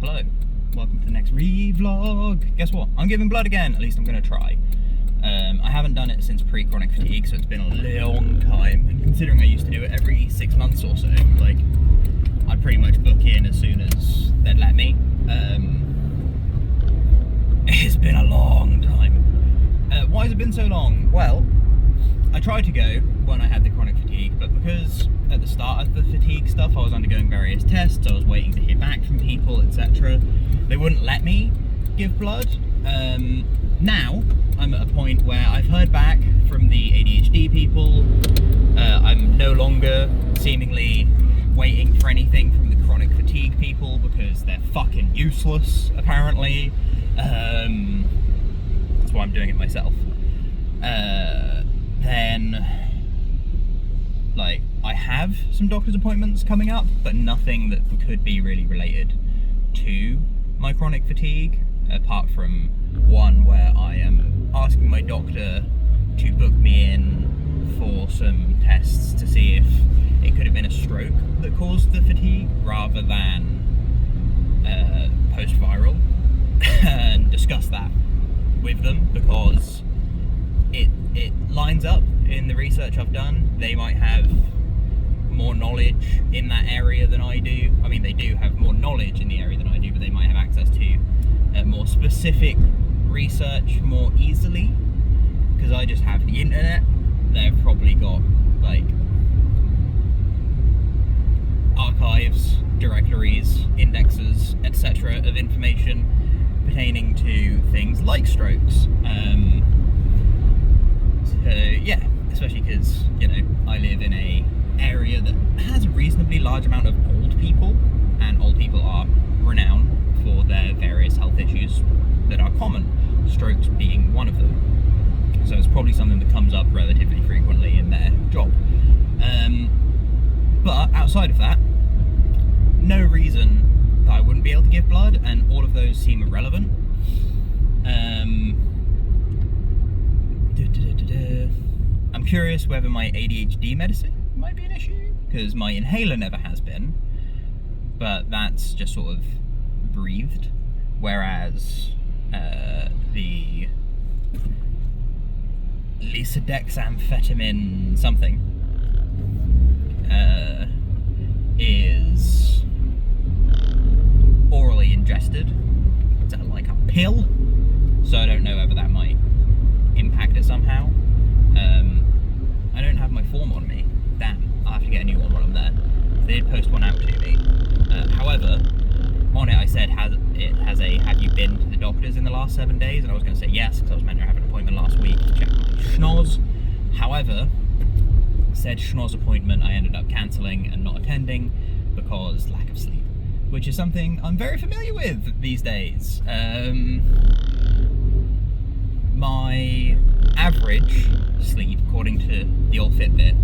Hello, welcome to the next ReeVlog. Guess what? I'm giving blood again, at least I'm going to try. I haven't done it since pre-chronic fatigue, so it's been a long time, and considering I used to do it every 6 months or so, like, I'd pretty much book in as soon as they'd let me. It's been a long time. Why has it been so long? Well, I tried to go when I had the chronic fatigue, but because at the start of the fatigue stuff I was undergoing various tests, I was waiting to hear back from people, etc. They wouldn't let me give blood. Now I'm at a point where I've heard back from the ADHD people. I'm no longer seemingly waiting for anything from the chronic fatigue people because they're fucking useless, apparently. That's why I'm doing it myself. Then, like, I have some doctor's appointments coming up, but nothing that could be really related to my chronic fatigue, apart from one where I am asking my doctor to book me in for some tests to see if it could have been a stroke that caused the fatigue rather than post-viral, and discuss that with them because it lines up in the research I've done. They might have more knowledge in that area than I do. I mean, they do have more knowledge in the area than I do, but they might have access to more specific research more easily, because I just have the internet. They've probably got, like, archives, directories, indexes, etc. of information pertaining to things like strokes. Yeah, especially because, you know, I live in a area that has a reasonably large amount of old people, and old people are renowned for their various health issues that are common, strokes being one of them. So it's probably something that comes up relatively frequently in their job. But outside of that, no reason that I wouldn't be able to give blood, and all of those seem irrelevant. I'm curious whether my ADHD medicine might be an issue, because my inhaler never has been, but that's just sort of breathed, whereas the lisodexamphetamine something is orally ingested. It's like a pill, so I don't know whether that might impact it somehow. I don't have my form on me. Damn, I'll have to get a new one while I'm there. They did post one out to me. However, on it I said, have you been to the doctors in the last 7 days? And I was going to say yes, because I was meant to have an appointment last week to check my schnoz. However, said schnoz appointment I ended up cancelling and not attending because lack of sleep, which is something I'm very familiar with these days. My average sleep, according to the old Fitbit,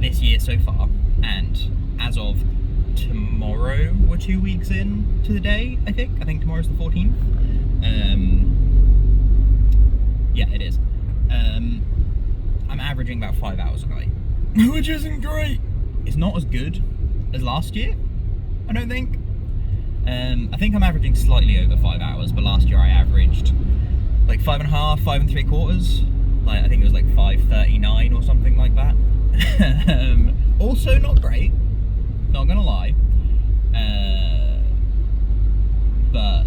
this year so far, and as of tomorrow, we're 2 weeks in to the day, I think tomorrow's the 14th. Yeah, it is. I'm averaging about 5 hours a night, which isn't great. It's not as good as last year, I don't think. I think I'm averaging slightly over 5 hours, but last year I averaged like 5.5, 5 3/4. Like, I think it was like 5:39 or something like that. Also not great, not gonna lie. But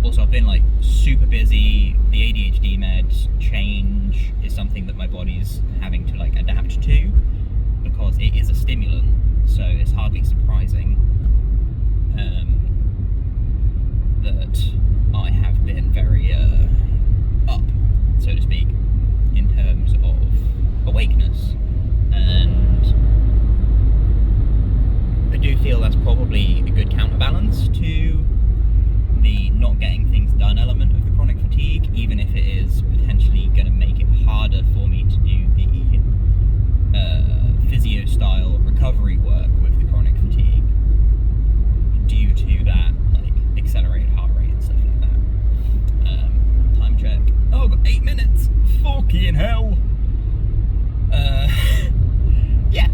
also I've been like super busy. The ADHD meds change is something that my body's having to like adapt to, because it is a stimulant, so it's hardly surprising that I have been very up, so to speak, in terms of awakeness, and I do feel that's probably a good counterbalance to the not getting things done element of the chronic fatigue, even if it is potentially going to make it harder for me to do the physio style recovery work with the chronic fatigue due to that, like, accelerated heart rate and stuff like that. Time check. Oh, I've got 8 minutes. Fucking hell. Yeah.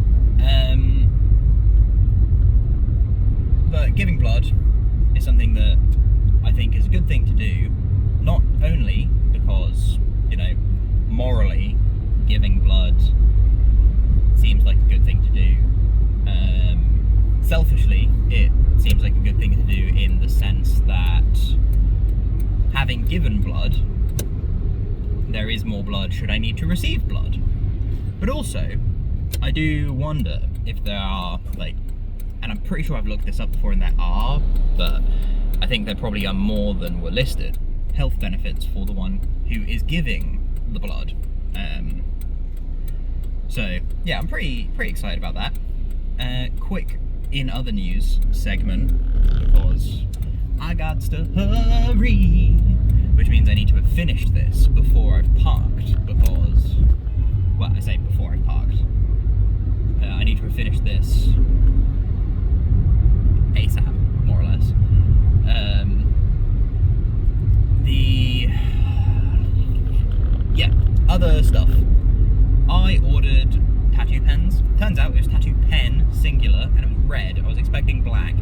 But giving blood is something that I think is a good thing to do, not only because, you know, morally giving blood seems like a good thing to do. Selfishly, it seems like a good thing to do in the sense that having given blood, there is more blood should I need to receive blood. But also, I do wonder if there are, like, and I'm pretty sure I've looked this up before and there are, but I think there probably are more than were listed, health benefits for the one who is giving the blood. So yeah, I'm pretty excited about that. Quick in other news segment, because I got to hurry, which means I need to have finished this before I've parked, because, well, I say before I've parked. I need to have finished this ASAP, more or less. Other stuff. I ordered tattoo pens. Turns out it was tattoo pen, singular, and it was red. I was expecting black.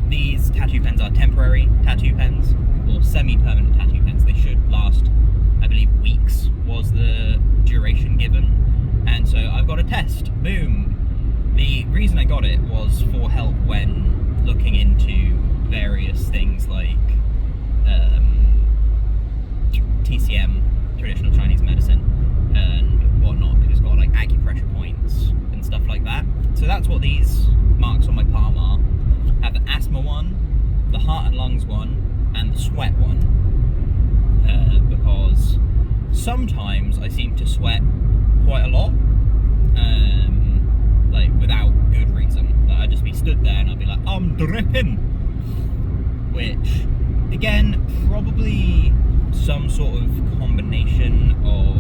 These tattoo pens are temporary tattoo pens, or semi-permanent tattoo pens. They should last, I believe, weeks was the duration given. And so I've got a test. Boom. The reason I got it was for help when looking into various things like TCM, traditional Chinese medicine, and whatnot, because it's got like acupressure points and stuff like that. So that's what these marks on my palm are. I have the asthma one, the heart and lungs one, and the sweat one. Because sometimes I seem to sweat quite a lot, like without good reason. Like I'd just be stood there and I'd be like, I'm dripping, which again, probably some sort of combination of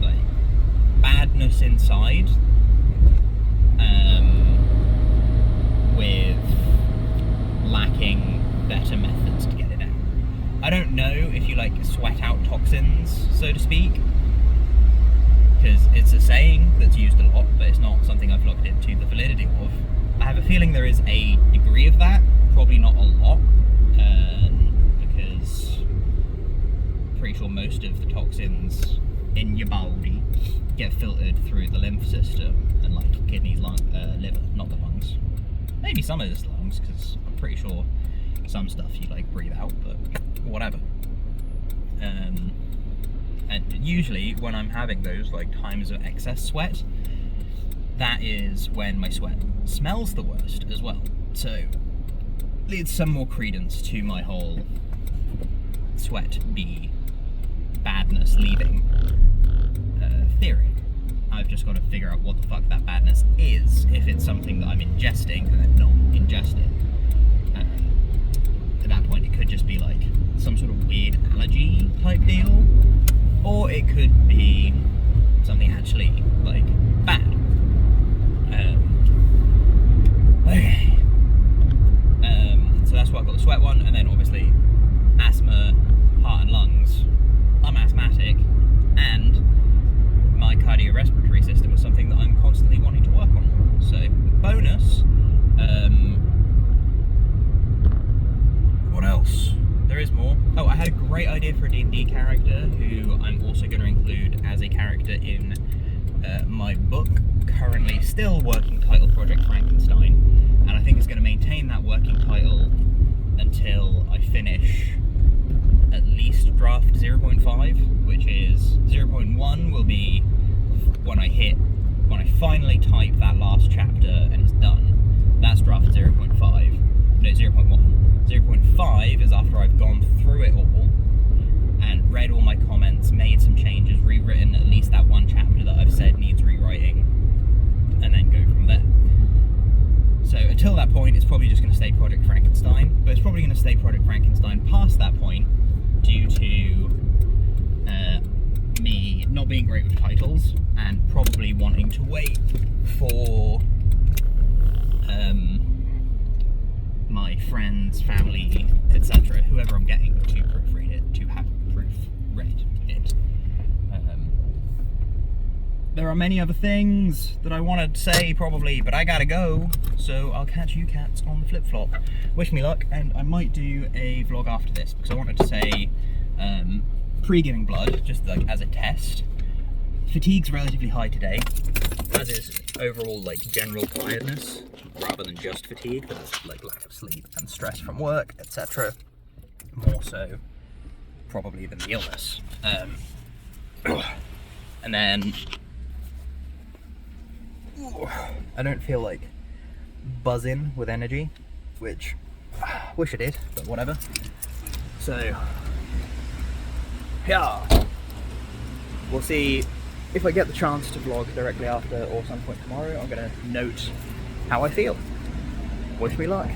like badness inside with lacking better methods to get it out. I don't know if you like sweat out toxins, so to speak, because it's a saying that's used a lot, but it's not something I've looked into the validity of. I have a feeling there is a degree of that, probably not a lot, because I'm pretty sure most of the toxins in your body get filtered through the lymph system and like kidneys, liver, not the lungs. Maybe some of it's lungs, because I'm pretty sure some stuff you like breathe out, but whatever. And usually when I'm having those like times of excess sweat, that is when my sweat smells the worst as well. So leads some more credence to my whole sweat be badness leaving theory. I've just got to figure out what the fuck that badness is, if it's something that I'm ingesting and then not ingesting. At that point it could just be like some sort of weird allergy type deal, or it could be something actually like bad. Okay. So that's why I've got the sweat one, and then obviously asthma, heart and lungs. I'm asthmatic, and my cardiorespiratory system is something that I'm constantly wanting to work on. So bonus. What else? There is more. Oh, I had a great idea for a D&D character who I'm also going to include as a character in my book, currently still working title Project Frankenstein, and I think it's going to maintain that working title until I finish at least draft 0.5, which is 0.1 will be when I finally type that last chapter and it's done. That's draft 0.5. No, 0.1. 0.5 is after I've gone through it all and read all my comments, made some changes, rewritten at least that one chapter that I've said needs rewriting, and then go from there. So until that point, it's probably just going to stay Project Frankenstein, but it's probably going to stay Project Frankenstein past that point due to me not being great with titles and probably wanting to wait for my friends, family, etc., whoever I'm getting to proofread it, to have proofread it. there are many other things that I want to say probably, but I gotta go. So I'll catch you cats on the flip-flop. Wish me luck, and I might do a vlog after this because I wanted to say pre-giving blood, just like as a test. Fatigue's relatively high today, as is overall like general tiredness, rather than just fatigue, but it's like lack of sleep and stress from work, etc. More so probably than the illness. And then I don't feel like buzzing with energy, which I wish I did, but whatever. So yeah, we'll see if I get the chance to vlog directly after or some point tomorrow. I'm gonna note how I feel. Wish me luck.